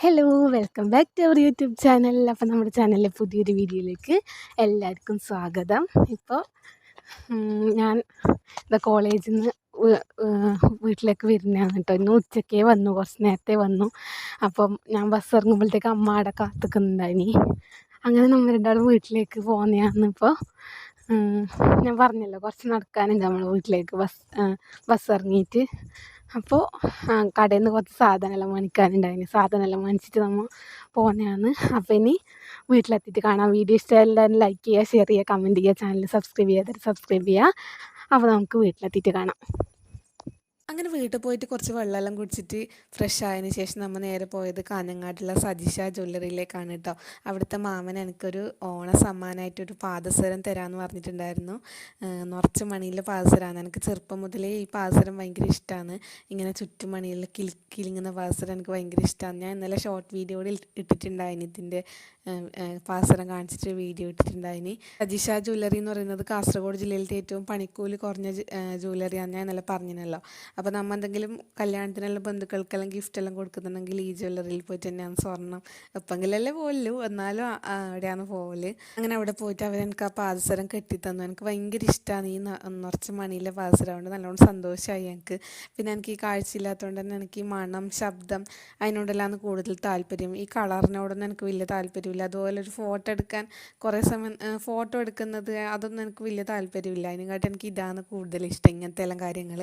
Hello welcome back to our YouTube channel. അപ്പോൾ നമ്മുടെ ചാനലിലെ പുതിയൊരു വീഡിയോയിലേക്ക് എല്ലാവർക്കും സ്വാഗതം. ഇപ്പോൾ ഞാൻ കോളേജിൽ നിന്ന് വീട്ടിലേക്ക് വരുന്നതാണ് കേട്ടോ. ഇന്ന് ഉച്ചക്കേ വന്നു, കുറച്ച് നേരത്തെ വന്നു. അപ്പം ഞാൻ ബസ് ഇറങ്ങുമ്പോഴത്തേക്ക് അമ്മ അവിടെ കാത്തുക്കുന്നുണ്ടായിനി. അങ്ങനെ നമ്മൾ രണ്ടാളും വീട്ടിലേക്ക് പോകുന്നതാണ്. ഇപ്പോൾ ഞാൻ പറഞ്ഞല്ലോ കുറച്ച് നടക്കാനുണ്ട് നമ്മൾ വീട്ടിലേക്ക് ബസ് ഇറങ്ങിയിട്ട്. അപ്പോൾ കടയിൽ നിന്ന് കുറച്ച് സാധനമെല്ലാം മേടിക്കാനുണ്ടായിന്. സാധനമെല്ലാം മേടിച്ചിട്ട് നമ്മൾ പോകുന്നതാണ്. അപ്പോൾ ഇനി വീട്ടിലെത്തിയിട്ട് കാണാം. വീഡിയോ ഇഷ്ടമായി എല്ലാവരും ലൈക്ക് ചെയ്യുക, ഷെയർ ചെയ്യുക, കമൻറ്റ് ചെയ്യുക, ചാനൽ സബ്സ്ക്രൈബ് ചെയ്യാതെ സബ്സ്ക്രൈബ് ചെയ്യുക. അപ്പോൾ നമുക്ക് വീട്ടിലെത്തിയിട്ട് കാണാം. അങ്ങനെ വീട്ടിൽ പോയിട്ട് കുറച്ച് വെള്ളമെല്ലാം കുടിച്ചിട്ട് ഫ്രഷ് ആയതിന് ശേഷം നമ്മൾ നേരെ പോയത് കാഞ്ഞങ്ങാട്ടുള്ള സജിഷ ജ്വല്ലറിയിലേക്കാണ് കേട്ടോ. അവിടുത്തെ മാമൻ എനിക്കൊരു ഓണ സമ്മാനമായിട്ടൊരു പാദസരം തരാമെന്ന് പറഞ്ഞിട്ടുണ്ടായിരുന്നു. നിറച്ച് മണിയിലെ പാദസരമാണ്. എനിക്ക് ചെറുപ്പം മുതലേ ഈ പാദസരം ഭയങ്കര ഇഷ്ടമാണ്. ഇങ്ങനെ ചുറ്റുമണിയിൽ കിലുങ്ങുന്ന പാദസരം എനിക്ക് ഭയങ്കര ഇഷ്ടമാണ്. ഞാൻ ഇന്നലെ ഷോർട്ട് വീഡിയോയിൽ ഇട്ടിട്ടുണ്ടായിന്, ഇതിൻ്റെ പാദസരം കാണിച്ചിട്ട് വീഡിയോ ഇട്ടിട്ടുണ്ടായിന്. സജിഷ ജ്വല്ലറി എന്ന് പറയുന്നത് കാസർഗോഡ് ജില്ലയിലത്തെ ഏറ്റവും പണിക്കൂലി കുറഞ്ഞ ജ്വല്ലറിയാണ്. ഞാൻ ഇന്നലെ പറഞ്ഞല്ലോ. അപ്പോൾ നമ്മൾ എന്തെങ്കിലും കല്യാണത്തിനെല്ലാം ബന്ധുക്കൾക്കെല്ലാം ഗിഫ്റ്റെല്ലാം കൊടുക്കുന്നുണ്ടെങ്കിൽ ഈ ജ്വല്ലറിയിൽ പോയിട്ട് തന്നെയാണ് സ്വർണ്ണം. എപ്പോഴെങ്കിലല്ലേ പോവുള്ളൂ, എന്നാലും അവിടെയാണ് പോവല്. അങ്ങനെ അവിടെ പോയിട്ട് അവരെനിക്ക് ആ പാദസരം കെട്ടിത്തന്നു. എനിക്ക് ഭയങ്കര ഇഷ്ടമാണ് ഈ നിറച്ച് മണിയിലെ പാദസരം. അതുകൊണ്ട് നല്ലോണം സന്തോഷമായി എനിക്ക്. പിന്നെ എനിക്ക് ഈ കാഴ്ചയില്ലാത്തതുകൊണ്ട് തന്നെ എനിക്ക് ഈ മണം, ശബ്ദം അതിനോടെല്ലാം കൂടുതൽ താല്പര്യം. ഈ കളറിനോടൊന്നും എനിക്ക് വലിയ താല്പര്യമില്ല. അതുപോലെ ഒരു ഫോട്ടോ എടുക്കാൻ കുറേ സമയം ഫോട്ടോ എടുക്കുന്നത് അതൊന്നും എനിക്ക് വലിയ താല്പര്യമില്ല. അതിനെക്കാട്ടും എനിക്ക് ഇതാണ് കൂടുതൽ ഇഷ്ടം, ഇങ്ങനത്തെ എല്ലാം കാര്യങ്ങൾ.